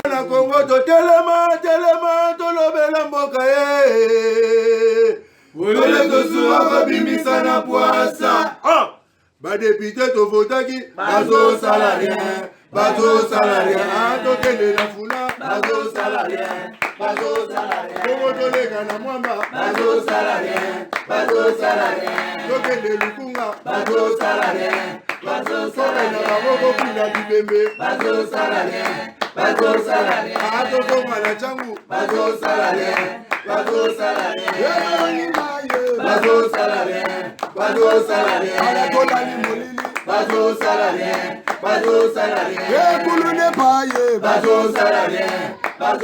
Na Congo to telema to lobela mboka Ole to suwa bimisa na poasa. Ba député to votaki bazo salarien. To tele la funa bazo salarien. Congo to lega na mwamba bazo salarien. To tele lukunga bazo salarien. Na baboko kuna bibembe bazo salarien. Ato tonga na changu bazo salarien. Ala kola ni molili bazo salarien. Kulu ne paye bazo salarien. Ala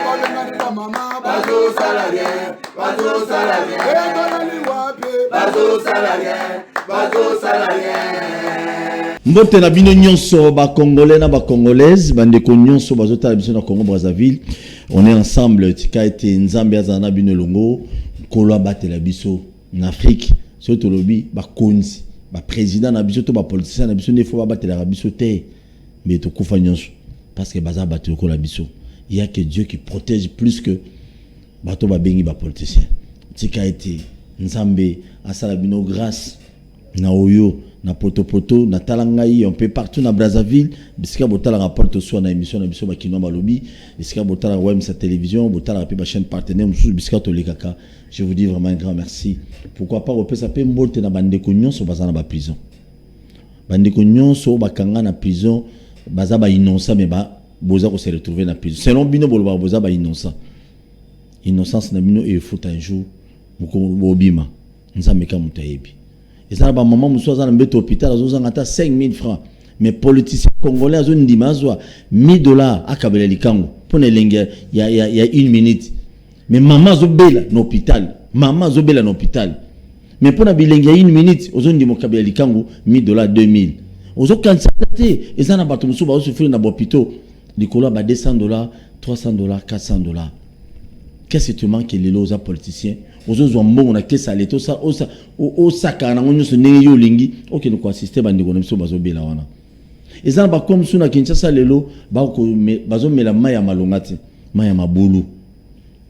bolenga ni mama bazo salarien. Kola ni wape bazo salarien. Mbote na bino nyonso ba congolais na ba congolaises bande ko nyonso bazota biso na Congo Brazzaville. On est ensemble tika ete nzambe azana bino longo kolwa batela biso en Afrique surtout lobi ba konzi ba président na biso to ba politicien na biso ne faut ba batela biso te mais to kufa nyonso parce que baza batela ko la biso. Il y a que Dieu qui protège plus que bato ba bengi ba politicien. Tika ete nzambe asala bino grâce na oyo na poto na talangai un peu partout na Brazzaville bisika botala rapporte soit na émission na biso bakino balobi bisika botala web sa télévision botala pe ba chaîne partenaire musu bisika to lekaka. Je vous dis vraiment un grand merci. Pourquoi pas repesa pe mbote na bande ko nyonso bazana ba prison bande ko nyonso bakanga na prison baza ba innocent mais ba boza ko se retrouver na prison selon bino boloba boza ba innocent innocence na bino et faut un jour moko bobima nzambe ka mutayebi. Et ça, maman, nous sommes dans l'hôpital, nous avons 5 000 francs. Mais politiciens congolais, ils ont dit, 1 000 $, à Kabila Likango. Pour les lingues, il y a 1 minute. Mais maman, Zobela, l'hôpital. Mais pour les lingues, il y a 1 minute, ils ont dit, Kabila Likango, 1 000 $, 2 000. Ils ont candidaté. Et ça, ils ont souffert dans l'hôpital. Les colons, 200 $, 300 $, 400 $. Qu'est-ce que tu manques les lois politiciens? Aux autres on a que ça les tout ça au sakana on se neyo lingi OK nous assister bandi ko nso bazobela wana ezana ba comme suna Kinshasa lelo ba ko bazomela maya malongati maya mabulu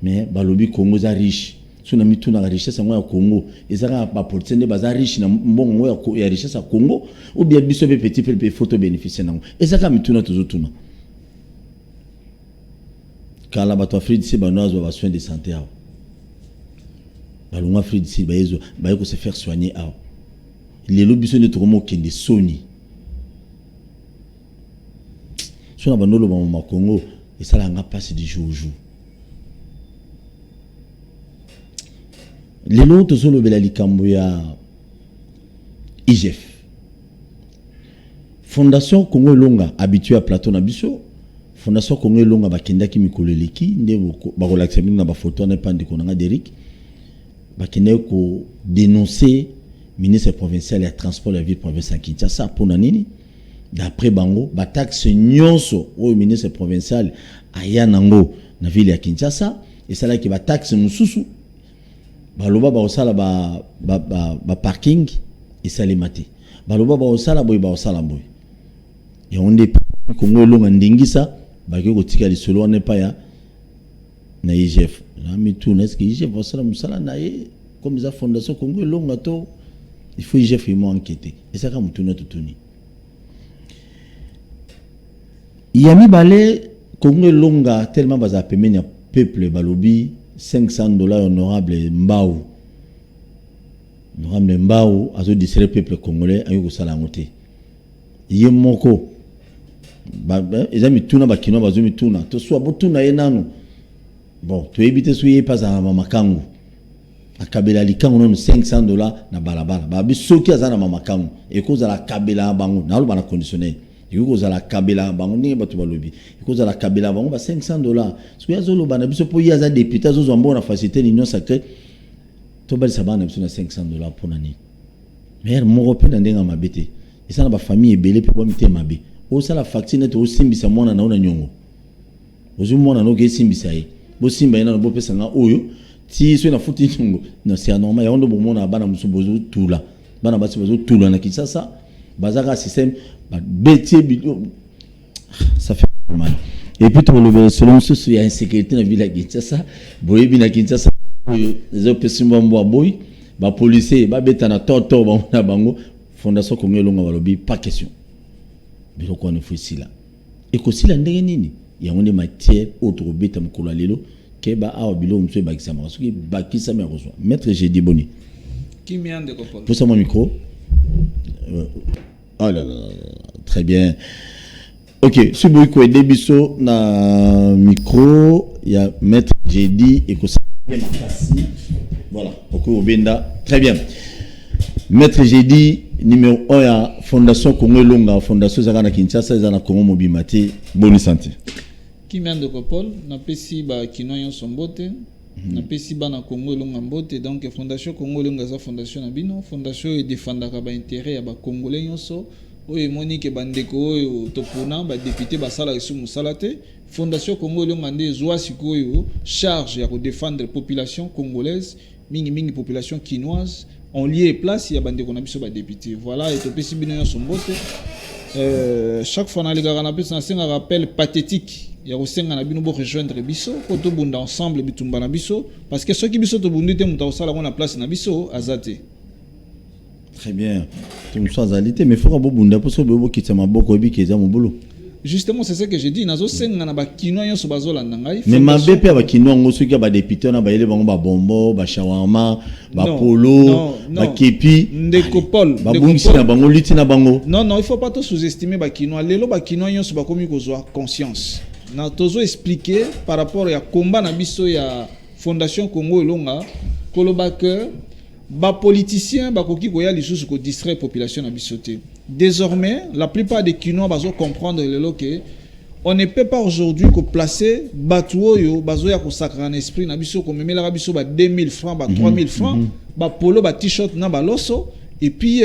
mais balobi Congo za riche suna mituna la richesse ya Congo ezaka ba politiciens ne baza riche na mbongo ya richesse ya Congo ou bien biso be petit peu photo bénéficier nango ezaka mituna tozotuna kala bato Afrique d'ici banozo ba soins de santé a balonga Afrique d'ici baezo bayeko se faire soigner a les lobiso ne tokomo kende soni sona banolo ba ma Congo et ça la nga passe du jour au jour les loto solo bela likambo ya IGF Fondation Congo Longa habitué à plateau na biso Fondation Congo Longa bakendaki mikoleleki nde bakolakisa bino na ba photo na pande konanga Derrick bakende ko dénoncer ministre provincial et transport de la ville provinciale Kinshasa pour nini d'après bango ba taxe nyonso au ministre provincial aya nango na ville ya Kinshasa et ça là qui ba taxe mususu baloba ba osala ba parking et ça les maté baloba ba osala boy et on est Congo Longa ndingisa ba ko tika li solo ne pa ya na IGF na mitu est-ce que IGF va sala musala na ye comme ça Fondation Congo Longa to il faut IGF il m'a enquêté et ça comme tout notre tuni yami balé Congo Longa tellement baza pemenya peuple balobi $500 honorable Mbao azo disere peuple congolais ayo ko sala ngote yemoko ezami tuna bakino bazumi tuna to so abotuna yenano bon to éviter souye pas à mamakangu akabela likangu no $500 na balabala ba bisoki azana mamakangu e ko za la kabela bango na lo bana conditionnel e ko za la kabela bango ni batu balobi e ko za la kabela bango ba $500 so ya zolo bana biso po ya za député zo zo mbona facilité l'union sacrée to bali sabana biso na $500 pour nani mais mo ko ndenga mabete isana ba famille ebele pe bo mite mabe o sala facture to simbisa mwana na ona nyongo ozu mwana no ke simbisa ye bo simba ina bo pesa nga oyo ti so na futi nyongo na c'est normal ya ondo bo mona bana musubozo tula bana basi bozo tula na Kinshasa bazaka système ba beti ça fait mal Et puis, selon ce, il y a une sécurité dans la ville de Kinshasa. Boy, bien à Kinshasa, les autres personnes vont boire boy, les policiers, les bétana, toto, bango, fondation comme l'on va lobby, pas question. Mais donc, on est ici là. Et que si la ndenge il y a une matière autre bête à m'kola lelo, que ba a obilo monsieur bakisa ma, ce qui bakisa me reçoit. Maître, j'ai dit boni. Qui m'y a de copol? Pour ça mon micro. Oh là là, très bien. Ok, si vous pouvez débisso na micro, il y a Maître Jedi et que ça voilà, ok Obenda, très bien. Maître Jedi numéro 1 à Fondation Congo Longa, Fondation Zagana Kinshasa, Zana Congo Mobimate, bonne santé. Qui m'y a de copol? Na pesi ba kinoyon sombote, na pesi ba na Congo Longa mbote, donc Fondation Congo Longa za fondation na bino, fondation et défendaka ba intérêt ya ba Congolais nyonso. Oui, Monique Bandeko, Topona, député Basala et Soumousalate, Fondation Congo Lomandé, Zoasikoyo, charge à défendre la population congolaise, mingi population quinoise, en lieu et place, il y a Bandeko Nabiso député. Voilà, et Topé Sibino Sombote. Chaque fois, on a un rappel pathétique. Il y a aussi un abino pour rejoindre Bisso, pour tout le monde ensemble, Bitumba Nabiso, parce que ceux qui Bisso, tout le monde a place Nabiso, Azate. Très bien. Tu me sois alité, mais il faut que parce que vous quittez ma boco et qui mon boulot. Justement, c'est ce que j'ai dit. Nazo senga na ba kinoyo so bazola nangai. Mais ma BP ba kinoyo ngosu ki ba député na ba yele bango ba bombo, ba shawarma, ba polo, ba kepi. Ndeko Paul, ba bungisi na bango liti na bango. Non, il faut pas tout sous-estimer ba kinoyo. Lelo ba kinoyo so ba komi kozwa conscience. Na tozo expliquer par rapport à combat na biso ya Fondation Congo Elonga, koloba que ba politiciens ba koki koya lisusu ko distraire population na bisoté. Désormais, la plupart des Kinois bazo comprendre que on ne peut pas aujourd'hui que placer batuo yo bazo ya ko sacrer en esprit na biso ko memela biso ba 2000 francs ba 3000 francs ba polo ba t-shirt na ba loso et puis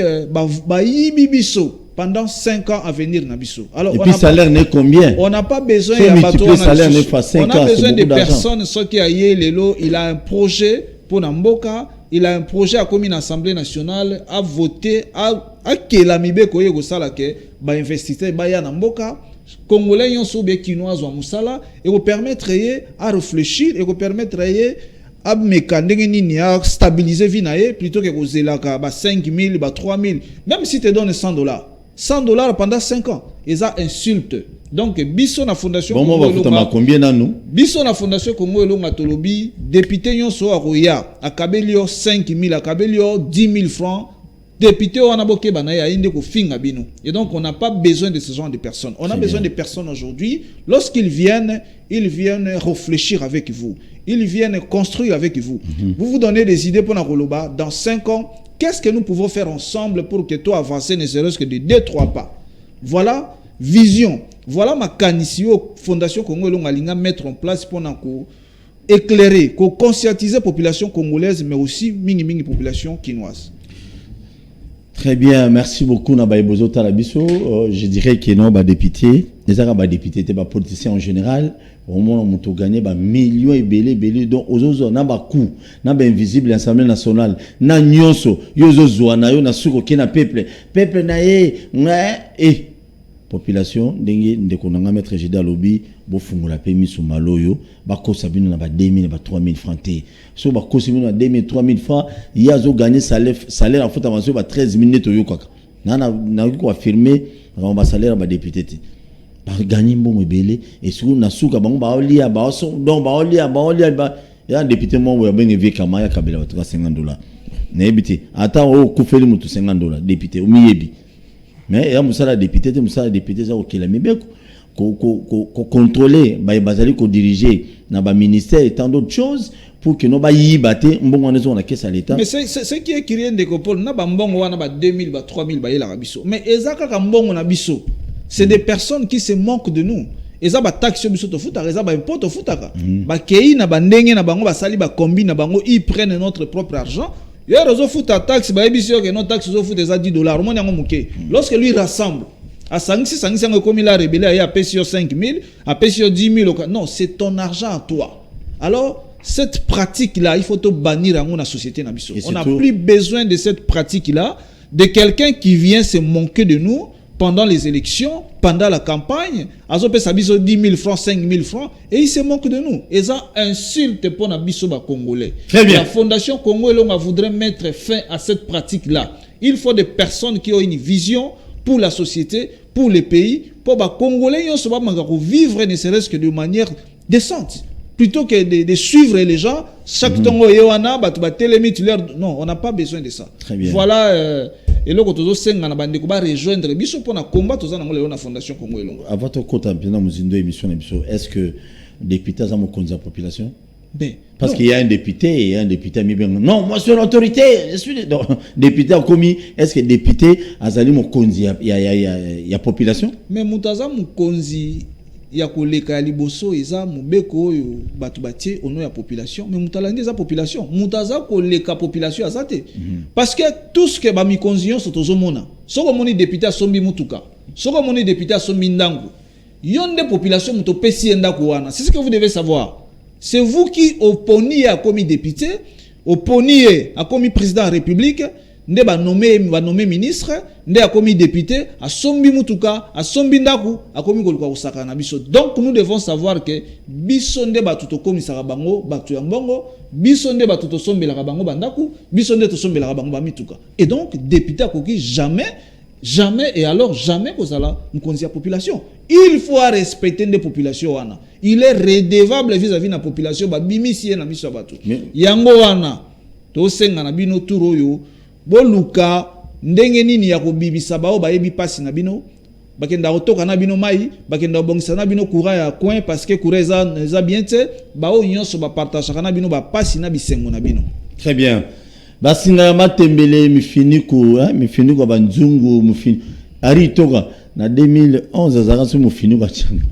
ba yibi biso pendant 5 ans à venir na biso. Alors et puis salaire n'est combien? On n'a pas besoin de bateau salaire n'est pas 5 ans. On a besoin de personnes ce qui a lelo, il a un projet pour Namboka. Il a un projet à commun Assemblée nationale à voter à Kelamibe koye ko sala ke ba investisseur ba ya Namboka Congolais yon so be kinois wa musala et vous permettre à réfléchir et vous permettre à mécanique ni à stabiliser vinae plutôt que ko zelaka ba 5000 ba 3000 même si te donne $100 pendant 5 ans et ça insulte. Donc biso na fondation bon, Congo Elonga combien nanu biso na fondation Congo Elonga tolobi député nyonso akoya akabelio 5000 akabelio 10 000 francs député wana boke bana ya inde ko finga bino et donc on n'a pas besoin de ce genre de personnes. On a besoin de personnes aujourd'hui lorsqu'ils viennent réfléchir avec vous, ils viennent construire avec vous. Vous donnez des idées pour na koloba dans 5 ans qu'est-ce que nous pouvons faire ensemble pour que toi avancer ne serait-ce que de 2-3 pas. Voilà vision. Voilà ma canisio Fondation Congo Elonga linga mettre en place pour éclairer, conscientiser la population congolaise mais aussi mingi population quinoise. Très bien, merci beaucoup Nabaye Bozo Talabiso. Je dirais que non ba député, les arabes députés étaient ba politiciens en général, au moins on a gagné ba millions et belé donc aux na ba coup, na ba invisible l'Assemblée nationale, na nyonso, yozo zoana yo na suko kena peuple na et population ndenge ndekonanga maître Jeda lobby bo fungula pe miso maloyo bakosa bino na ba 2000 ba 3000 francs te so bakosa bino na 2000 3000 francs yazo gagner salaire en fait avancer ba 13 minutes yo kaka na ko affirmer ba salaire ba député te ba gagner mbongo ebele et sur na suka bango ba olia ba so donc ba olia ba ya député mo ya bengi vie kama ya kabela ba $50 na ebité ata o kufeli mutu $50 député o miyebi. Mais il y a Moussa député ça ok la mais contrôler bazali ko diriger na ba ministère et tant d'autres choses pour que no ba yibate mbongo nezo na caisse à l'état. Mais c'est qui est créé de copol na ba mbongo wana ba 2000 ba 3000 ba yela biso. Mais ezaka ka mbongo na biso. C'est des personnes qui se moquent de nous. Eza ba taxe biso to futa eza ba impôt to futaka. Ba kei na ba ndenge na bango ba sali ba combi na bango ils prennent notre propre argent. Il y a des ta taxe, que nos taxes sont des $10. Lorsque lui rassemble, à 5 comme il a rébellé, à PCO 5 000, à PCO 10 000, non, c'est ton argent à toi. Alors, cette pratique-là, il faut te bannir dans la société. On n'a plus besoin de cette pratique-là, de quelqu'un qui vient se moquer de nous pendant les élections, pendant la campagne, azopesa biso 10 000 francs, 5 000 francs, et il se moque de nous. Et ça insulte pour na biso ba Congolais. Très bien. La Fondation Congo Elonga voudrait mettre fin à cette pratique-là. Il faut des personnes qui ont une vision pour la société, pour les pays, pour les Congolais, ils sont vivre ne serait-ce que de manière décente. Plutôt que de suivre les gens, chaque temps, non, on n'a pas besoin de ça. Très bien. Voilà, et là, quand on va rejoindre, pour la combat, la Fondation Congo Elonga. Avant de côté, est-ce que les députés ont la population? Ben, parce qu'il y a un député et un député non, moi je suis l'autorité, je suis député a commis, est-ce que député azali mokonzi il y a population? Mais mutaza mokonzi ya koleka ya liboso eza mobeko oyo batu batie ono ya population, mais mutalandi eza population, mutaza koleka population azate. Parce que tout ce que ba mikonzi yon sotozo mona, soko moni député asombi mutuka, soko moni député asombi ndangu, yonde population muto pesi ndako wana. C'est ce que vous devez savoir. C'est vous qui opponiez à commis député, opponiez à commis président de la République, nde ba nommé ministre, nde a commis député, a sombi mutuka, a sombi ndaku, a commis kolukwa osaka na biso. Donc nous devons savoir que biso nde ba tuto commis sarabango, batu ya mbongo, biso nde ba tuto sombi la rabango bandaku, biso nde to sombi la rabango ba mituka. Et donc député a koki jamais et alors jamais que ça la la population. Il faut respecter les populations wana. Il est redevable vis-à-vis de la population ba bimisi na miso batu. Yango wana to senga na bino turo yo boluka ndenge nini ya ko bibisa bao ba yebi pasi na bino bakenda otoka na bino mai bakenda bongisa na bino courant ya coin parce que courant za bien te bao nyonso ba partage na bino ba pasi na bisengo na bino. Très bien. Basinga matembele mifini ko banzungu mifini ari toka na 2011 azaka so mifini ko changa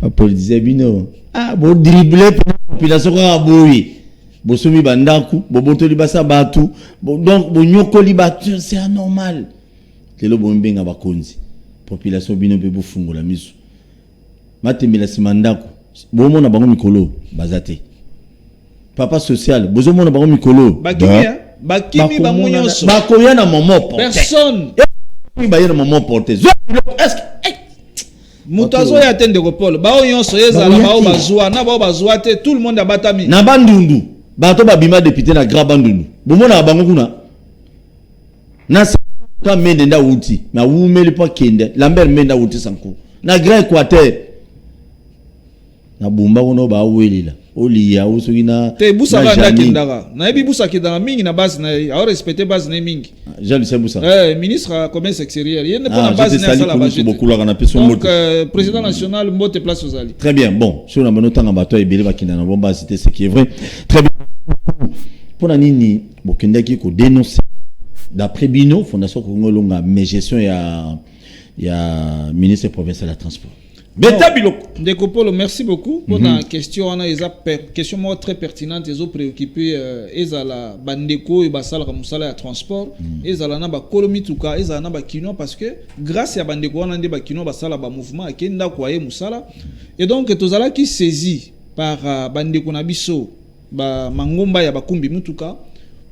apolize bino bo dribbler population ka boyi bo somi bandaku bo botoli basa batu donc bo nyokoli batu c'est anormal lelo bo mbenga bakonzi population bino be bo fungola miso matembele simandaku bo mona bango mikolo bazate papa social bozo mona bango mikolo bakimi bango nyonso bakoya na moment porté personne ba yena moment porté est-ce que mutazo ya tende ko Paul bao nyonso ezala bao bazwa na bao bazwa te tout le monde abatami na bandundu bato babima député na grand bandundu bomona bango kuna na ka mende nda uti na wumeli pa kende Lambert menda uti sanko na grand Équateur na bumba kono ba welila oli ya usukina te busa banda kindaka na ebi busa kidanga mingi na base na a respecter base na mingi Jean Busa ministre commerce extérieur yende pour na base na sala budget beaucoup la na peso donc président national mbote place aux ali. Très bien, bon sur na mono tanga bato ebele bakina na bomba c'était ce qui est vrai. Très bien. Pour la nini bokendaki ko dénoncer d'après Bino Fondation Congo Longa mais gestion ya ministre provincial de transport. Ndeko Polo, merci beaucoup pour la question. On a une question très pertinente. Ils ont préoccupé la bandeko et basala comme ça la transport. Ils ont na ba kolomituka, ils ont na ba kino parce que grâce à bandeko on a des ba kino basala ba mouvement et kenda kwaye musala. Et donc tozala qui saisi par bandeko na biso ba mangomba ya ba kumbi mutuka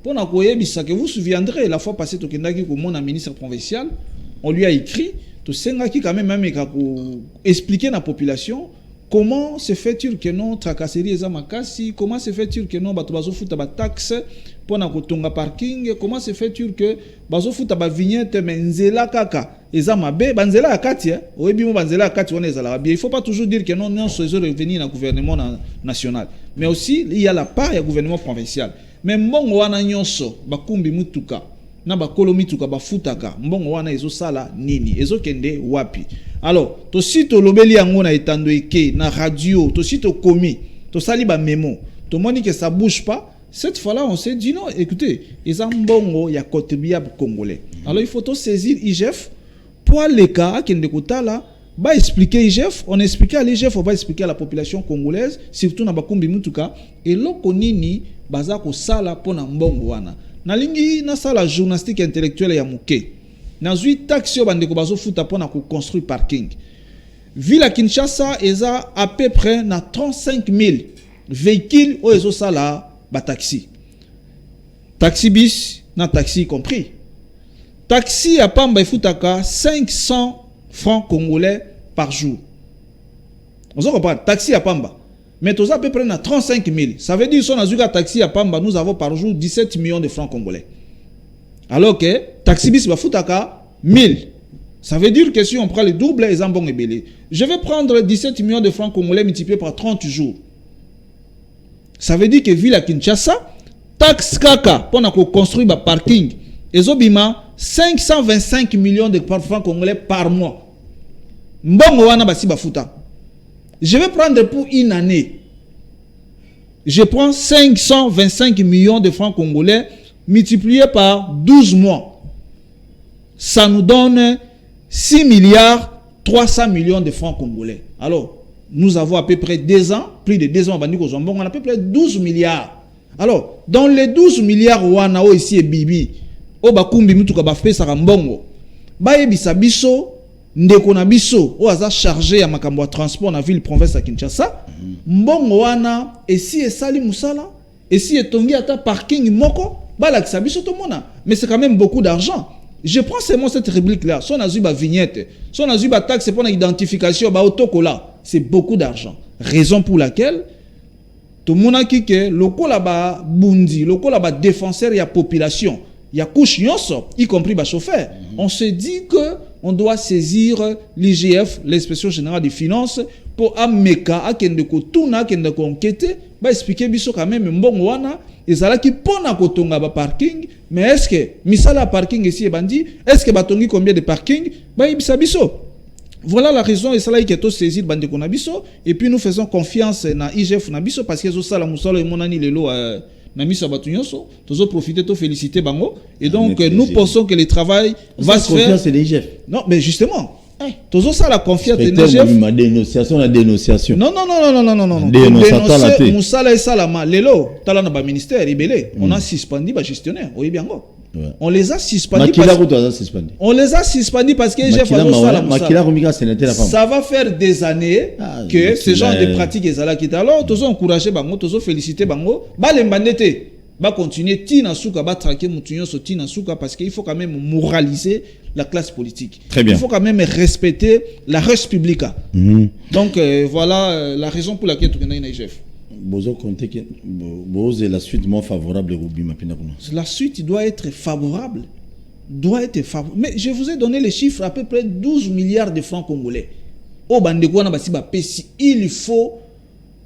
pour na koye bisa que vous souviendrez la fois passée tokendaki ko mon ministre provincial, on lui a écrit to senga qui quand même expliquer à la population comment se fait-il que non tracasserie eza makasi, comment se fait-il que non bato bazo futa ba taxe pour na kotonga parking, comment se fait-il que bazo futa ba vignette menzela kaka eza mabe banzela akati oyebi mo banzela akati on ezala bien. Il faut pas toujours dire que non c'est revenir au gouvernement national, mais aussi il y a la part du gouvernement provincial. Mais mbongo wana nyonso bakumbi mutuka na ba kolomituka ba futaka mbongo wana ezo sala nini ezo kende wapi. Alors to sito lobeli yango na etando eke na radio to sito komi to sali ba memo to moni que ça bouge pas. Cette fois-là on s'est dit non, écoutez eza mbongo ya contribuable congolais. Alors il faut to saisir IGF pour les cas kende kotala ba expliquer IGF, on explique à l'IGF, on va expliquer à la population congolaise surtout na bakumbi mutuka et loko nini baza ko sala pona mbongo wana. Nalingi na sala journalistique intellectuelle ya muke. Na zui taxi bandeko bazo futa pona ko construire parking. Ville à Kinshasa eza à peu près na 35 000 véhicules o ezo sala ba taxi. Taxi bis na taxi compris. taxi à Pamba Ifutaka 500 francs congolais par jour. On se comprend, taxi à Pamba. Mais tous à peu près 35 000. Ça veut dire que si on a un taxi à Pamba, nous avons par jour 17 millions de francs congolais. Alors que taxi bis Bafutaka 1000. Ça veut dire que si on prend le double, les ambons et belé. Je vais prendre 17 millions de francs congolais multipliés par 30 jours. Ça veut dire que ville à Kinshasa, taxe kaka pour construire un parking, et obima 525 millions de francs congolais par mois. Mbongo wana basi bafuta. Je vais prendre pour une année. Je prends 525 millions de francs congolais multipliés par 12 mois. Ça nous donne 6 milliards 300 millions de francs congolais. Alors, nous avons à peu près 2 ans, plus de 2 ans, on a à peu près 12 milliards. Alors, dans les 12 milliards, on ici et Bibi, on a fait ça mbongo. Ba yebisa biso ndeko na biso o aza chargé ya makambo ya transport na ville province à Kinshasa. Mbongo wana esi esali musala, esi etongi ata parking moko, ba la kisabiso to mona. Mais c'est quand même beaucoup d'argent. Je prends seulement cette rubrique là. Si on a eu une vignette, si on a eu une taxe pour l'identification, bah autocollant, c'est beaucoup d'argent. Raison pour laquelle tout le monde a dit que le là-bas bundi, le là-bas défenseur, il y a population, il y a couche y compris les chauffeurs. On se dit que on doit saisir l'IGF, l'inspection générale des finances, pour ameka akendeko tuna akendeko enquêter, bah expliquer biso quand même mbongo wana ezala ki pona kotonga ba parking, mais est-ce que misala parking ici et bandi, est-ce que batongi combien de parking, bah ibisa biso. Voilà la raison et cela qui est saisi bande konabiso et puis nous faisons confiance na IGF na biso parce que zo sala musalo et monani lelo na miso batunyonso, tozo profiter to féliciter bango et donc nous pensons que le travail va se faire. Confiance de l'IGF. Non, mais justement toujours ça la confiance de l'IGF. Ma dénonciation, la dénonciation. Non. Dénoncer Moussala et Salama. Lelo, talana ba ministère ibelé. On a suspendu ba gestionnaire. Oui bien go. On les a suspendus. On les a suspendus parce que l'IGF a ça va faire des années que ce genre de pratiques est là qui alors tous encourager bango, tous féliciter bango. Ba les bandete. Va continuer tina souka ba traquer mutunyo so tina souka parce qu'il faut quand même moraliser la classe politique. Très bien. Il faut quand même respecter la res publica. Donc voilà la raison pour laquelle tu connais IGF. Bozo compter que bozo est la suite moins favorable Rubi Mapina. La suite doit être favorable. Mais je vous ai donné les chiffres à peu près 12 milliards de francs congolais. Au bandeko wana basi ba pesi il faut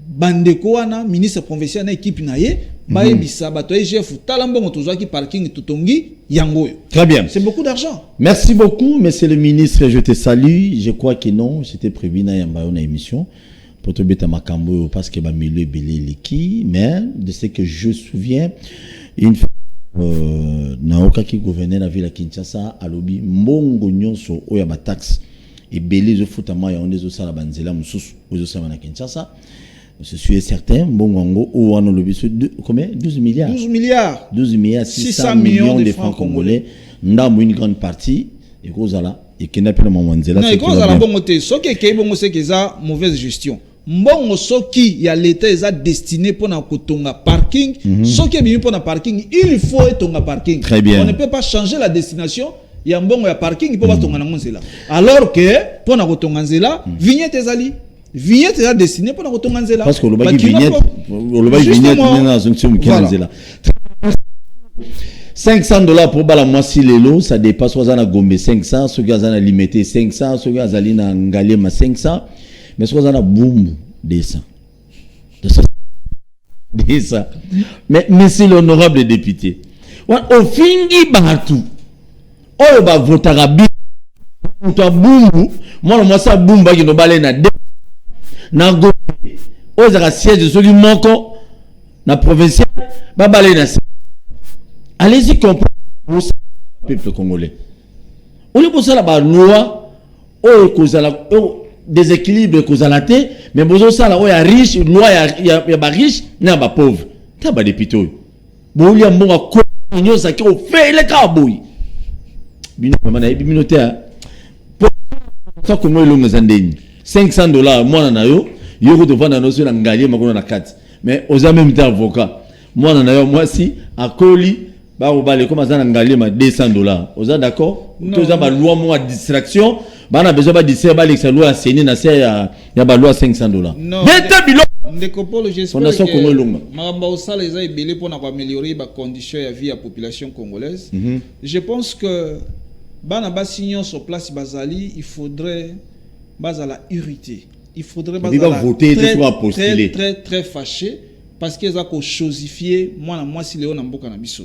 bandeko wana ministre provincial na équipe naie baye bisa bato IGF talambongo tozaki parking tutongi yango. Très bien. C'est beaucoup d'argent. Merci beaucoup monsieur le ministre, je te salue. Je crois que non, j'étais prévu na yamba na émission pour te beta makambo parce que ba milieu belé leki mais de ce que je me souviens une fois naoka qui gouvernait la ville à Kinshasa alobi mbongo nyonso oya ba taxe et belé zo futama ya ondezo sala banzela mususu ozo sala na Kinshasa. Je suis certain, Bongongo, ou on a le combien 12 milliards 12 milliards 12 milliards 600 millions de francs congolais. Nous avons une grande partie. Et cause là, et qui n'a pas le moment de non, et cause là, bon côté, ce qui est bon, c'est que ça mauvaise gestion. Bon, ce qui y a l'État est destiné pour na kotonga parking. Ce qui est bien pour na parking, il faut être tonga parking. Très bien. On ne peut pas changer la destination. Il y a un bon parking, il faut pas tonga na monzela. Alors que pour na kotonga nzela, vignette ezali. Vignette est destinée pour la rotonganzela. Parce que le bail vignette, dans une somme qui est là. $500 pour bala mwasi lelo, ça dépasse Wazana Gombe 500, ceux qui ont limité 500, ceux qui ont na Ngalema 500, mais ceux qui ont Bumbu 200. Mais monsieur l'honorable député, au fingi partout, on va voter à Bumbu, moi ça Bumba qui nous balait na na Gombe aux siège de celui moko na provincial babalé na allez-y comprendre le peuple congolais on est pour ça la loi o kozala déséquilibre kozala té mais bozo ça la o ya riche loi ya ba riche na ba pauvre ta ba député bo ya mbonga ko nyoza ki o fait le kaboy bino mana binoté pour ça que moi longue zandeni $500 moi na yo yoko to vana no so na ngali makona na kati mais oza même temps avocat moi na yo moi si akoli Bah on va aller comme ça n'engager ma $200. Vous êtes d'accord? Tout ça, bah loi moi distraction. Bah on a besoin de distraire, bah les loi séné na c'est y a bah loi $500. Non. Ndekopolo, j'espère que Maramba Osala les a ébélé pour améliorer les conditions de vie à la population congolaise. Je pense que Bana Bassignon sur place Bazali, il faudrait la irriter. Il faudrait voter très fâché parce qu'ils ont chosifié moi si Léon Namboka Nabiso.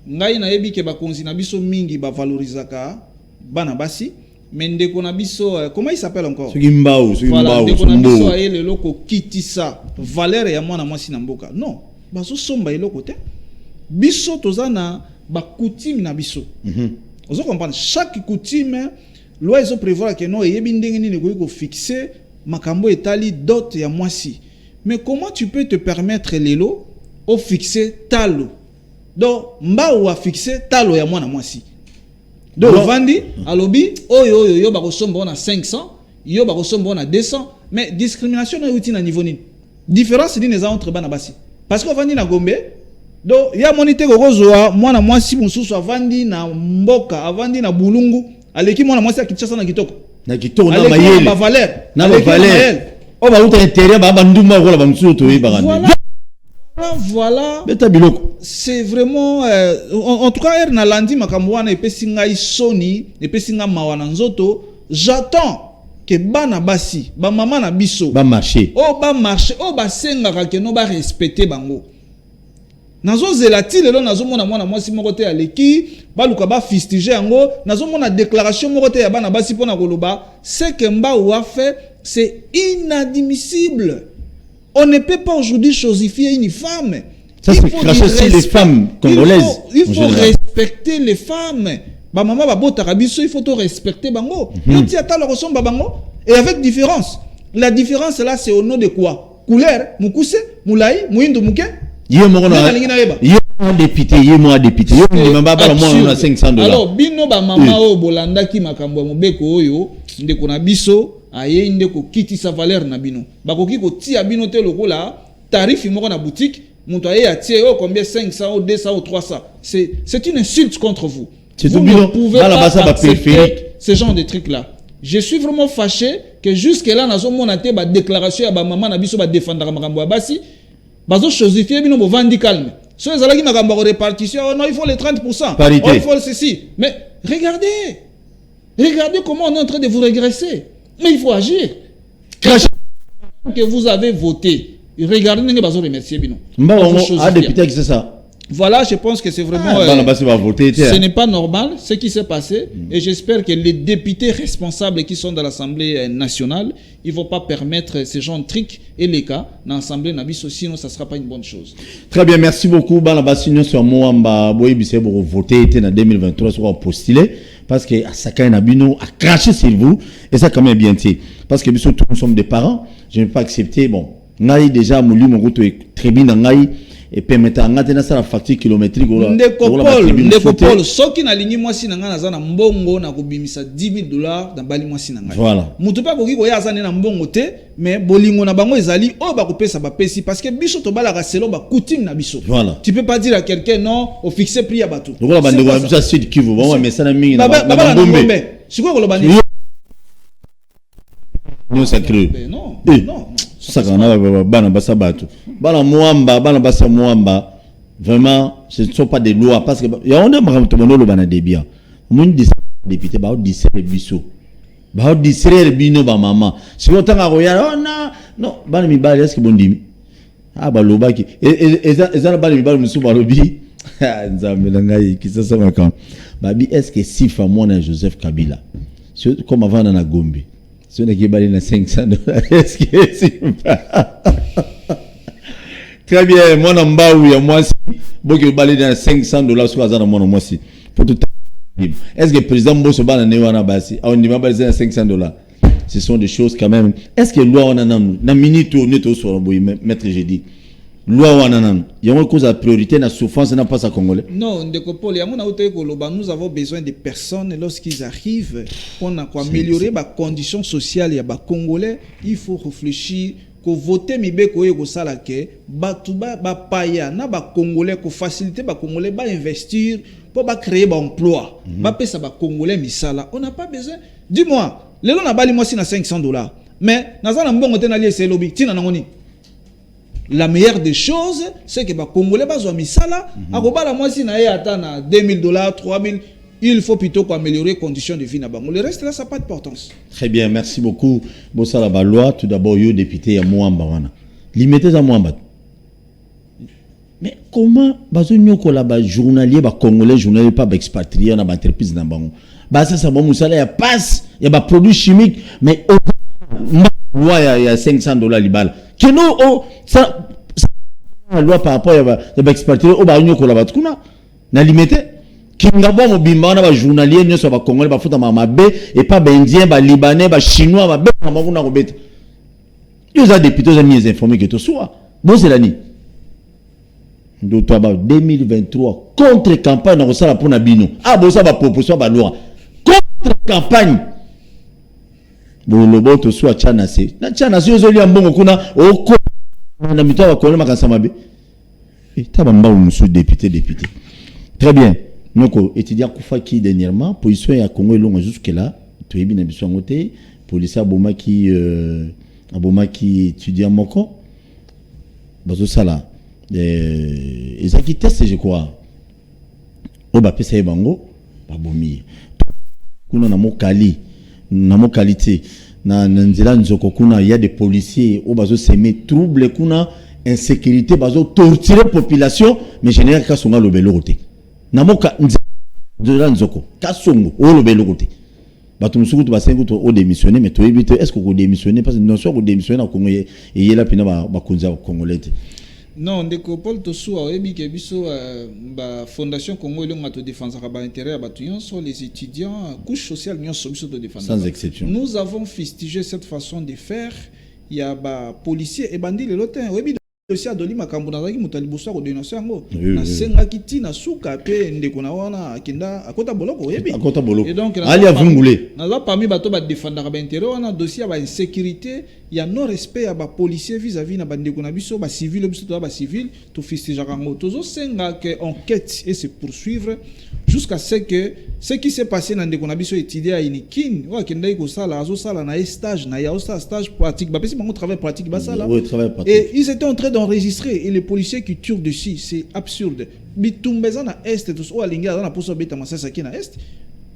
Ngai na yebi ke ba konzi Nabiso mingi ba valorisaka Bana Bassi. Mais ndeko na biso comment il s'appelle encore voilà ndeko na biso ayele loko kitisa valeur ya mwana mwasi na mboka non bazo somba eloko te biso tozana ba coutume na biso ozo comprendre chaque coutume loi ezo prévoir que non yebi ndenge nini ko fixer makambo etali dot ya mwasi mais comment tu peux te permettre lelo au fixer talo donc mba ou a fixer talo ya mwana mwasi. Donc, Vandi, alobi, yo bakosombo na 500, yo bakosombo na 200, mais discrimination na outil na niveau ni. Différence ni neza entre bana basi. Parce que Vandi na Gombe, donc ya monité gozoa, mwana mwasi mususu avandi na mboka, avandi na Bulungu, aleki mwana mwasi akitchasa na kitoko. Na kitoko na mayele. Na valeur. Na valeur. O ba uta intérêt ba nduma ko la ba mususu to yibagandi. Voilà, c'est vraiment en tout cas na landi makamwana epesinga isoni epesinga mawana nzoto. J'attends que bana basi ba mama na biso ba marché ba senga ke no ba respecter bango nazo zelati lelo nazo mona mwana mwasi moko te aleki baluka ba fistiger yango nazo mona déclaration moko te ya bana basi pona koloba c'est que mba ou a fait c'est inadmissible. On ne peut pas aujourd'hui chosifier une femme. Ça, c'est cracher sur les femmes congolaises. Il faut respecter les femmes. Ba maman ba bota kabiso, il faut tout respecter bango. Yoti ata lo ressemble bango et avec différence. La différence là c'est au nom de quoi? Couleur, mukuse, moulai, muindo muke. Yé mo na. Yé député, yé mo député. Yé mo ba ba mo na $500. Alors bino ba mama o bolanda ki makambo mobeko oyo ndeko na biso aye ndeko kiti sa valeur na bino bakoki ko tia bino te lokola tarif moko na boutique monto aye atie combien 500 ou 200 ou 300 c'est une insulte contre vous. Vous ne pouvez pas accepter ce genre de trucs là. Je suis vraiment fâché que jusque là nazo mona te ba déclaration ya ba maman na biso ba défendre makambo ya basi bazo chosifier bino bo vandi calme so ezalaki makambo répartition oh non il faut les 30% parité. Oh, il faut ceci mais regardez comment on est en train de vous régresser. Mais il faut agir. Que vous avez voté. Regardez, vous avez remercié Bino. Député, c'est ça. Voilà, je pense que c'est vraiment. Ce n'est pas normal ce qui s'est passé. Et j'espère que les députés responsables qui sont dans l'Assemblée nationale, ils ne vont pas permettre ce genre de trucs et les cas dans l'Assemblée nationale, sinon ça ne sera pas une bonne chose. Très bien, merci beaucoup. Banabassignon sur Moamba, Boyebissé pour voter en 2023 sur postuler. Parce que Sakai Nabino a craché sur vous. Et ça, quand même, bien dit. Parce que nous sommes des parents. Je ne vais pas accepter. Bon, Naï déjà, mon route est très bien dans Naï. Et permettre à Natana la facture kilométrique. Ndekopol, ce qui n'a ligné moi si n'a zana mbongo na kubimisa $10,000 dans bali moi si n'a. Voilà. Mutupa koki ko ya zana na mbongo te, mais bolingo na bango ezali o ba kopesa ba pesi parce que biso to bala raselo ba coutume na biso. Voilà. Tu peux pas dire à quelqu'un non, au fixer prix à bateau. Donc la bande de ça c'est qui vous bon mais ça na mingi na Ngombe. C'est quoi le bandi? Non sacré. Non. Non. Ça bana basa bateau. Bana basa muamba. Vraiment, ce ne sont pas des lois parce que il y a on a marre le bana débia. Mon député ba disere biso. Ba disere bino ba mama. Si on tanga roya non, bana mi bali est-ce que bon dimi. Ah ba lobaki. Ezana bana mi bali musu ba lobi. Nzambe ngai ki ça makam. Babi est-ce que si famona Joseph Kabila. Comme avant na Gombe. Si on a qui bali na $500, est-ce que c'est très bien, moi n'ambaou ya moi si beaucoup bali na $500 sur azana moi moi si pour tout. Est-ce que le président Bosso bana ne wana basi on dit bali na $500? Ce sont des choses quand même. Est-ce que loi on a na minute ou net au soir boy maître j'ai dit loi on a il y a une cause à priorité na souffrance n'a pas ça congolais. Non, ndekopoli ya mona uté koloba nous avons besoin de personnes lorsqu'ils arrivent pour améliorer les conditions sociales ya ba congolais, il faut réfléchir ko voter mibeko oyo ko sala ke batuba ba paya na ba congolais ko faciliter ba congolais ba investir pour ba créer ba emploi ba pesa ba congolais misala. On n'a pas besoin. Dis-moi, lelo na bali moi si na $500 mais nazana mbongo te na lié c'est lobby tina nangoni. La meilleure des choses c'est que ba congolais ba zo misala akobala moi si na ye ata na $2000 $3000. Il faut plutôt améliorer les conditions de vie na bango. Le reste là, ça n'a pas d'importance. Très bien, merci beaucoup. Bossala Balois, tout d'abord, yo député à Mouamba wana. Limité à Mouamba. Mais comment bazo nyoko la ba journalier ba congolais journalier pas ba expatrié na ba entreprise na bango. Ba ça bon musala ya passe, ya ba produits chimiques mais loi ya $500 libala. Que non oh ça loi par rapport ya ba expatrié au ba nyoko la ba tukuna na limité. Kingabo mobimba na ba journalier nyoso ba congolais ba futa mabe et pas ba indien ba libanais ba chinois ba beta mabu na kobeta. Ils ont députés ont mis informés que tout soit. Bon c'est l'année. D'autres 2023 contre campagne na kosala pour na bino. Ah bon ça va proposition ba loi. Contre campagne. Bon le boto soit chana se. Na chana se yozoli ambongo kuna oko na mitoa ba congolais makasama be. Et tabamba musu député. Très bien. Noko étudiant Koufaki dernièrement position ya Congo longue jusque là to yebi na biso ngote police aboma ki étudiant moko bazo sala ezaki test je crois o ba pesa bango ba bomi kuna na mokali na qualité na nzela nzoko kuna il y a des policiers o bazo semer trouble kuna insécurité bazo torturer population mais général ka songa lobelo côté namoka nzela nzoko kasongo o lobelo côté bato musukutu basengo to o démissionner mais to évite est-ce que ko démissionner parce que non soit ko démissionner na Congo et yela pina ba konza congolais. Non, ndeko Paul Tossou a ebi ke biso ba fondation Congo elonga to défendre ba intérêt à batuyon sur les étudiants couche sociale nyonso biso to défendre. Sans exception. Nous avons fustigé cette façon de faire. Il y a ba policiers et bandits le lotin ebi dossier adoli makambo na zaki mutali boso ko dénoncer yango na senga kiti na suka pe ndeko na wana akenda akota boloko ebi akota boloko et donc ali avungule na za parmi bato ba défendre ba intérêt wana dossier ba insécurité il y a non respect ya ba policiers vis-à-vis na bandeko na biso ba civil biso to ba civil to fistija kango tozo senga que enquête et se poursuivre jusqu'à ce que ce qui s'est passé dans ndeko na biso étudier à Inikin wa kenda iko sala azo sala na stage na ya stage pratique ba pesi bango travail pratique ba sala et ils étaient en train d'enregistrer et les policiers qui turent dessus c'est absurde bitumbeza na est to so alinga na poso beta masasa ki na est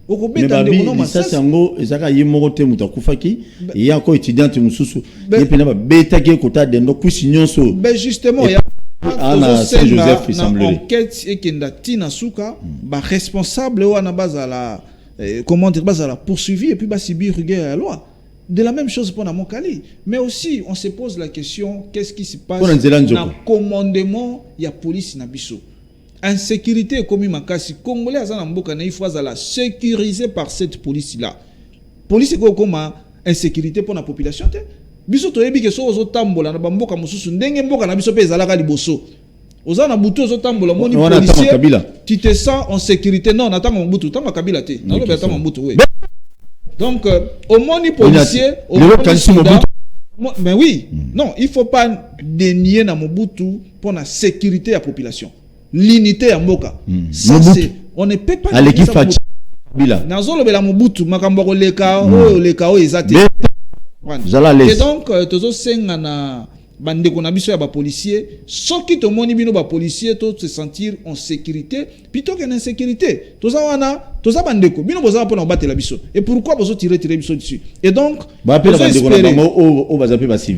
okobeta ndeko na masasa yango ezaka yimoko te mutakufaki et ya ko étudiante mususu et puis na ba beta ki kota dendo kusi nyonso ben justement ya Anna Saint-Joseph il semblerait enquête et kenda tina suka ba responsable wana bazala comment dire bazala poursuivi et puis ba subir rigueur à la loi. De la même chose pour Namokali. Mais aussi, on se pose la question, qu'est-ce qui se passe dans le commandement de la police Nabiso? Insécurité comme il m'a cassé. Congolais, il faut la sécuriser par cette police-là. Police, c'est comme insécurité pour la population. Biso to yebi ke so ozo tambola na bamboka mususu ndenge mboka na biso pe ezalaka liboso. Oza na butu ozo tambola moni policier. Tu te sens en sécurité non, natanga mbutu, tanga kabila te. Na lobe tanga mbutu we. Donc, au moins les policiers, mais oui, non, il ne faut pas dénier na Mobutu pour la sécurité de la population. L'unité à Moka. Ça, c'est, on ne peut pas... À l'équipe Fachi. Nazolo bela Mobutu, makamboko leka o ezate. Et donc, tozo senga na bandeko na biso ya ba policier, soki to moni bino ba policier to se sentir en sécurité plutôt qu'en insécurité. Toza wana, toza bandeko bino boza pona batela biso. Et pourquoi bozo tirer biso dessus? Et donc,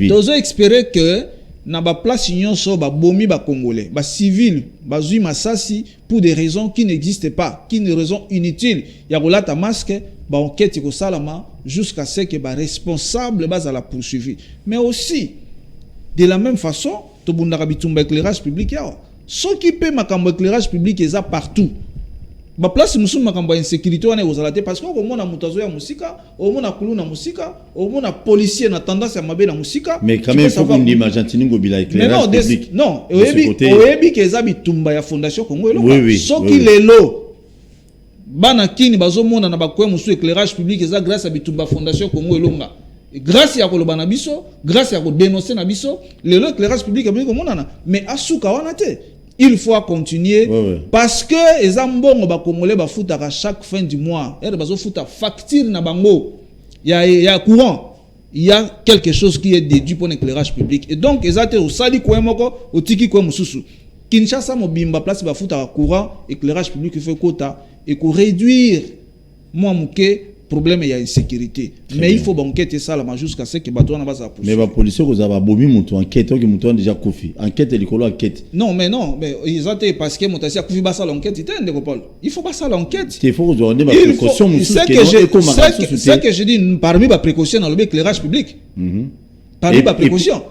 tozo espérer que na ba place nyonso ba bomi ba congolais, ba civil, ba zui masasi pour des raisons qui n'existent pas, qui ne raisons inutiles. Ya rolata masque, ba enquête ko salama jusqu'à ce que ba responsable ba za la poursuivi. Mais aussi de la même façon, to bundaka bitumba éclairage public ya. Ce qui peut makambo éclairage public eza partout. Ba place musumu makambo insécurité wana ozalate parce que au mona mutazo ya musika, au mona kulu na musika, au mona policier na tendance ya mabe na musika. Mais quand même faut qu'on dise Argentine ngobila éclairage public. Non, oyebi ke eza bitumba ya fondation Congo eloko. Soki lelo bana kini bazomona na bakwe musu éclairage public eza grâce à bitumba fondation Congo elonga. grâce à koloba na biso, grâce à dénoncer na biso, l'éclairage public est comme on mais asuka wana te. Il faut continuer parce que les ambons ba congolais ba futa à chaque fin du mois. Et ba zo futa facture na bango. Il y a courant. Il y a quelque chose qui est déduit pour l'éclairage public. Et donc ils ont au sali ko moko au tiki ko mususu. Kinshasa mobimba place ba futa courant, éclairage public fait quota et ko réduire moi muke problème il y a insécurité. Mais il faut banqueter ça là jusqu'à ce que bateau na base à mais les policiers vous avez bomi mutu enquête qui mutu déjà kofi enquête likolo enquête non mais ils ont été parce que mutasi a kofi basa l'enquête il Paul il faut pas ça l'enquête il faut vous donner ma précaution c'est que je dis parmi les précautions dans l'éclairage public parmi les précautions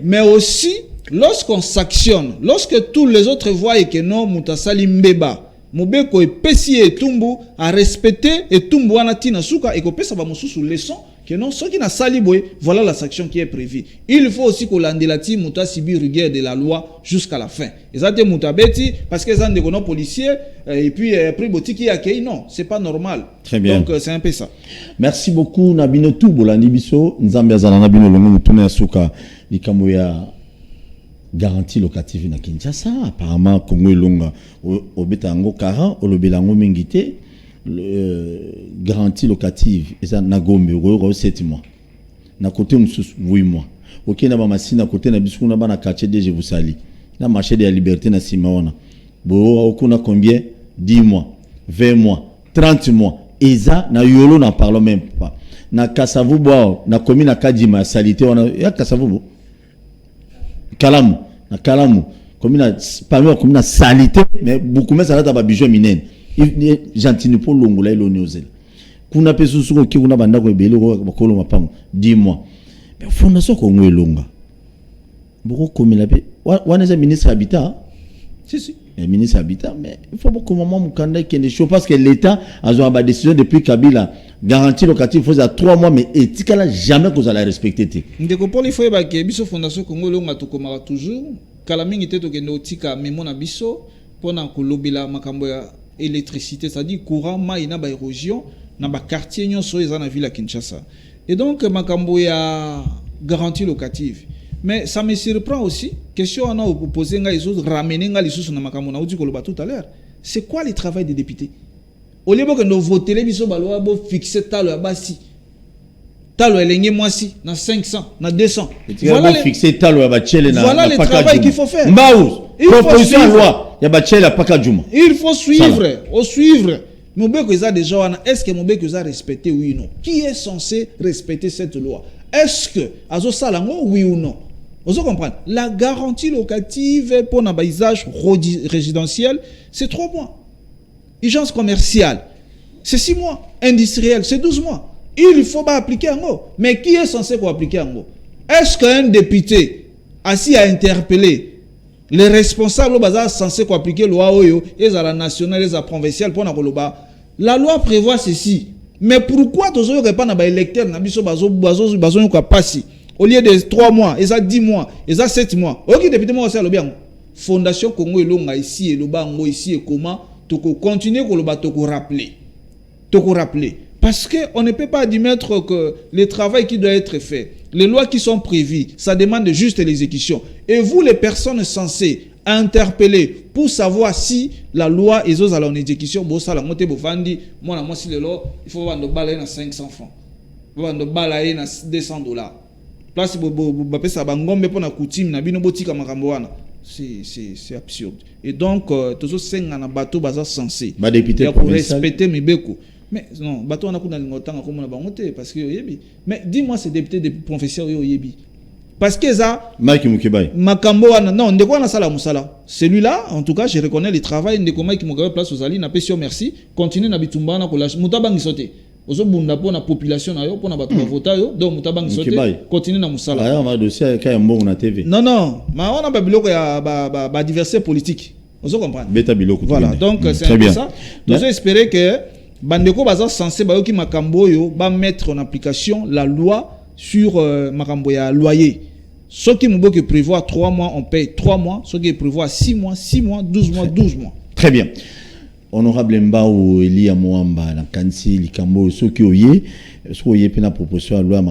mais aussi lorsqu'on s'actionne lorsque tous les autres voient que non mutasali mbeba Mobeko epesi etumbu a respecter etumbu wana tina suka et kopesa ba mususu leçon que non ce qui na saliboé voilà la sanction qui est prévue. Il faut aussi que l'andelati muta sibi rigueur de la loi jusqu'à la fin. Ezate mutabeti parce que zande kono policier et puis après botiki akei non, c'est pas normal. Très bien. Donc c'est un peu ça. Merci beaucoup Nabino tout bolandi biso nzambe azana Nabino longo mutuna suka likambo ya garantie locative na Kinshasa apparemment Congo elonga obetango 40 olobelango mingité garantie locative eza na Gombe ro 7 mois na côté mususu 8 mois OK na ba masina côté na bisu na bana quartier de je vous sali na marché de la liberté na Simaona bo okuna combien 10 mois 20 mois 30 mois eza na yolo na parle même pas na Kasavubo na commune na Kadima salité on ya Kasavubo Kalamu na Kalamu commune parmi commune na salité mais beaucoup mais ça là ba bijou minene gentini pour longola ilo nyozela kuna peso suko ki kuna banda ko ebele ko bakolo mapango 10 mois mais fondation ko ngwelonga boko komela pe wana za ministre habitat si ministre habitat mais il faut beaucoup moment mukanda qui ne chaud parce que l'état a eu une décision depuis Kabila garantie locative faut à 3 mois mais etikala jamais que vous allez respecter te ndeko pour il faut ba ke biso fondation Congo longa to komara toujours kala mingi te to ke notika memo na biso pona ko lobila makambo ya électricité c'est-à-dire courant mai na ba érosion na ba quartier nyonso eza na ville à Kinshasa et donc makambo ya garantie locative. Mais ça me surprend aussi. Question on a posé les autres ramener les sous na makambo na udi koloba tout à l'heure. C'est quoi le travail des députés? Au lieu que nous voter les biso baloa bo fixer talo basi. Talo elenge moisi na 500, na 200. Voilà fixer talo ba chele na voilà le travail qu'il faut faire. Mbaou. Proposition loi ya ba chele paka juma. Il faut suivre. Mobeko eza déjà wana est-ce que Mobeko eza respecté oui ou non? Qui est censé respecter cette loi? Est-ce que azo salango oui ou non? Vous comprenez? La garantie locative pour un paysage résidentiel, c'est 3 mois. Urgence commerciale, c'est 6 mois. Industriel, c'est 12 mois. Il faut pas appliquer en haut. Mais qui est censé pour appliquer en haut? Est-ce qu'un député assis à interpeller les responsables censés pour appliquer la loi Oyo, et à la nationale, et à la provinciale, pour la loi prévoit ceci. Mais pourquoi tous les pas na électeurs na biso bazo ko passer au lieu de 3 mois, et ça 10 mois, et ça 7 mois. OK député moi aussi le bien. Fondation Congo elonga ici et le bango ici et comment to continuer ko le ba to ko rappeler. Parce que on ne peut pas admettre que le travail qui doit être fait, les lois qui sont prévues, ça demande juste l'exécution. Et vous les personnes censées interpeller pour savoir si la loi est aux en exécution, bon ça la montée bovandi, moi si le lot, il faut vendre balayer na 500 francs. Il faut vendre balayer na $200. Place bopé ça bangombe pour na coutume na bino botika makambo wana. C'est absurde. Et donc tous senga na bateau baza censé. Ba député pour respecter Mibeko. Mais non, bateau on a kuna lingotanga comme na bangote parce que yebi. Mais dis-moi ces députés de professeurs yo yebi. Parce que ça Mike Mukebai makambo wana non ndeko na sala musala. Celui-là en tout cas je reconnais le travail ndeko Mike Mukebai place aux ali na pesio merci. Continue na bitumba na kola mutabangi sote. Ozo bunda po na population na yo po na bato ba vota yo donc mutabangi sote continue na musala. Aya ma dossier ka mbongo na TV. Non ma on a ba biloko ya ba diversité politique. Ozo comprendre. Beta biloko. Voilà donc c'est un peu ça. Nous espérer que bandeko baza censé ba yo ki makambo yo ba mettre en application la loi sur makambo ya loyer. Ce qui me qui prévoit 3 mois, on paye 3 mois. Ce qui prévoit 6 mois, 6 mois, 12 mois, 12 mois. Très bien. honorable Mbao Elia Moamba na kansi likambo soki oye so oye pena proposition à loi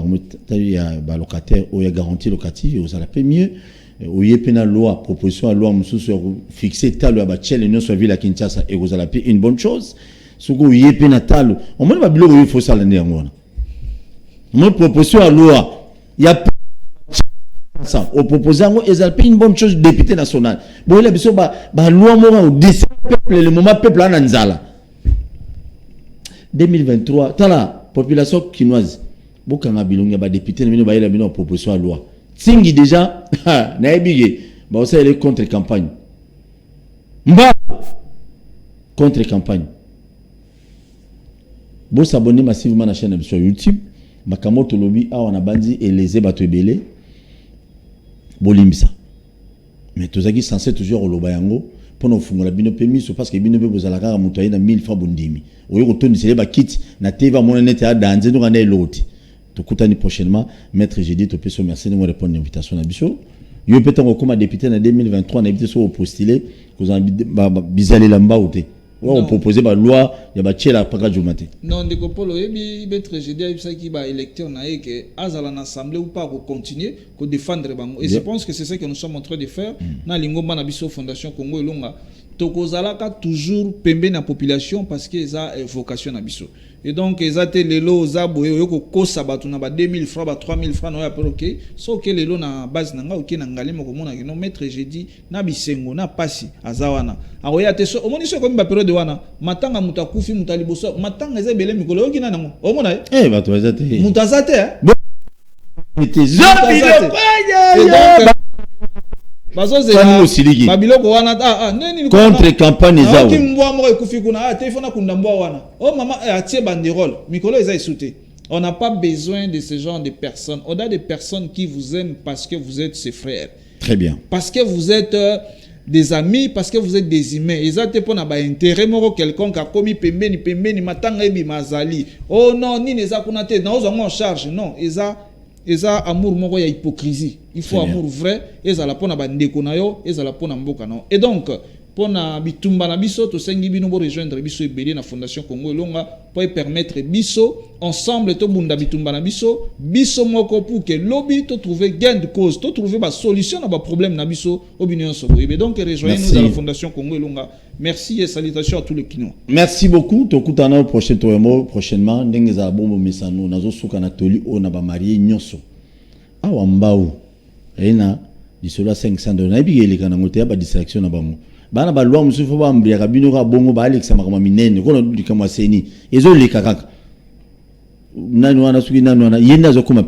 ya ba locataire ou ya garantie locative aux ala mieux oye pena loi proposition à loi mususu fixer talo ya ba chele non so ville à Kinshasa et aux ala une bonne chose soko oye pena talo on mona ba biloko il faut ça l'année ngona mon proposition à loi ya ça au proposant une bonne chose député national bon il a besoin ba loi mora au peuple le moment peuple en Anzala 2023 tala population chinoise bokanga bilonga ba député na bino ba ila bino proposition à loi singi déjà na ebige ba ça les contre campagne mba contre campagne bo s'abonner massivement na chaîne sur YouTube makamoto lobby awa na bandi eleze bato ebele bolimbisa mais tozaki censé toujours oloba yango pour nous fungola bino permis parce que bino be bozala kaka muto ayina 1000 francs bondimi oyo kotondisele ba kit na teva mona nete ya danze ndo kana eloti tokutani prochainement maître Jedi to peso merci de me répondre l'invitation na biso yo petango comme député na 2023 na évité so postuler ko bizali lamba ote on proposé ba loi ya ba tchela paka jumate non de kopolo yebi maître Jedi ayibisa ki ba électeur na que azala na assemblée ou pas continuer ko défendre bango et je pense que c'est ça que nous sommes en train de faire na lingomba na biso fondation Congo Elonga tokozalaka toujours pembe na population parce que ça vocation na biso et donc ezate lelo zabo yoko kosa batu na ba 2000 francs ba 3000 francs no ya OK so que lelo na base na nga OK na ngalema ko mona no maître Jedi na bisengo na pasi azawana aoya te so omoni so ko mba periode wana matanga mutakufi mutaliboso matanga eza bele mikolo yoki na nango omona bato ezate mutazate ete zabi le babiloko wana neni contre campagne za ki mbwa mo ekufi kuna telefona kunda mbwa wana mama atie banderole mikolo eza isute on n'a pas besoin de ce genre de personnes on a des personnes qui vous aiment parce que vous êtes ses frères très bien parce que vous êtes des amis parce que vous êtes des humains ezate pona ba intérêt moko quelconque a commis pembeni matanga ebi mazali oh non ni neza kuna te na ozo en charge non eza amour moko ya hypocrisie il faut amour vrai ezala pona ba ndeko na yo ezala pona mboka na et donc pona bitumba na biso to sengi bino bo rejoindre biso ebele na fondation Congo Elonga pour permettre biso ensemble to bunda bitumba na biso moko pour que lobby to trouver gain de cause to trouver ba solution na ba problème na biso opinion so et donc rejoignez-nous dans la fondation Congo Elonga merci et salutations à tous les Kinois merci beaucoup to kutana prochainement ndenge za bombo mesano nazo suka na toli o na ba marié nyonso awa mbao ena disolo 500 $. Na bigeli kana ngote ya ba distraction na bango bana ba loi musufu ba mbia bino ka bongo ba alexa makama minene kono dikama seni ezo leka kaka nani wana suki nani wana yenda zo kuma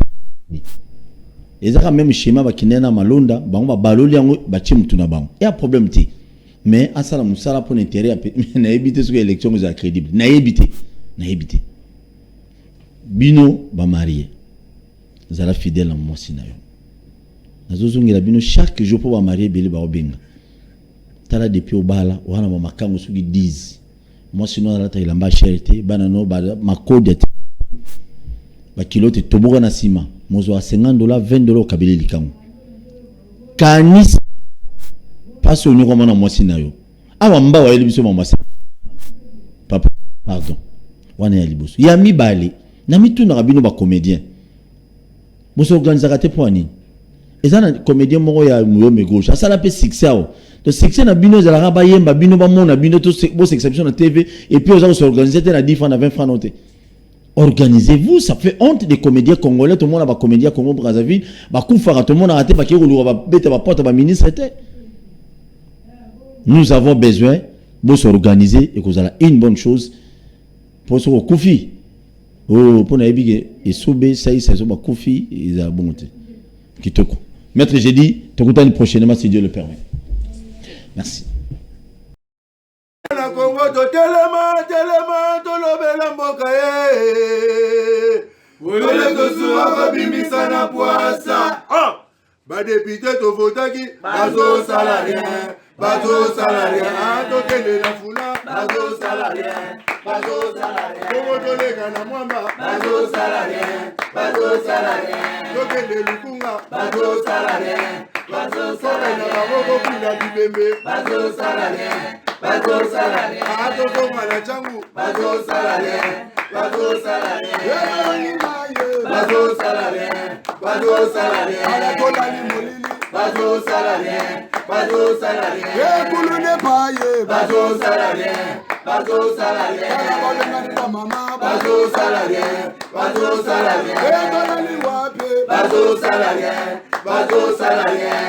ezaka même schéma ba kinena malonda bango ba baloli yango ba chimtu na bango ya problème ti mais asala musala pour intérêt na éviter ce que élection est crédible na éviter bino ba marié zala fidèle en moi sinayo nazozongela bino chaque jour pour ba marié bele ba obenga tala depuis au bala wana ba makango suki 10 moi sinon la taille lamba cherté bana no ba makode ba kilote toboka na sima mozo a $50 $20 kabeli likango kanis passe au niveau na mwasi na yo awa mba wa elibiso mwasi papa pardon wana ya liboso ya mibale na mituna rabino ba comédien boso organiser te poani ezana comédien moko ya muyome gauche asala pe succès ao de succès na bino zala ba yemba bino ba mona bino to bo exception na TV et puis aux autres organiser na 10 francs na 20 francs noté organisez-vous ça fait honte des comédiens congolais tout le monde ba comédien Congo Brazzaville ba kufara tout le monde a raté ba ki ko ba beta ba porte ba ministre était. Nous avons besoin de s'organiser et que vous avez une bonne chose pour ce Koufi. Oh, pour naïbige et soube ça y c'est ça Koufi ils a bonté. Kitoko. Maître j'ai dit te contane prochainement si Dieu le permet. Merci. Na Congo to telema to lobela mboka Ole to suwa bimisa na poasa. Ba député to votaki bazo salarié to tele la funa bazo salarié Congo to lega na mwamba bazo salarié to tele lukunga bazo salarié na bako kula bibembe bazo salarié bazosala rien. Atozonga na changu, bazosala rien, bazosala rien. Bazosala rien, bazosala rien. Alakola ni molili, bazosala rien, bazosala rien. Ekulune paye, bazosala rien, bazosala rien. Alakola ni mama, bazosala rien, bazosala rien. Ekulune wape, bazosala rien, bazosala rien.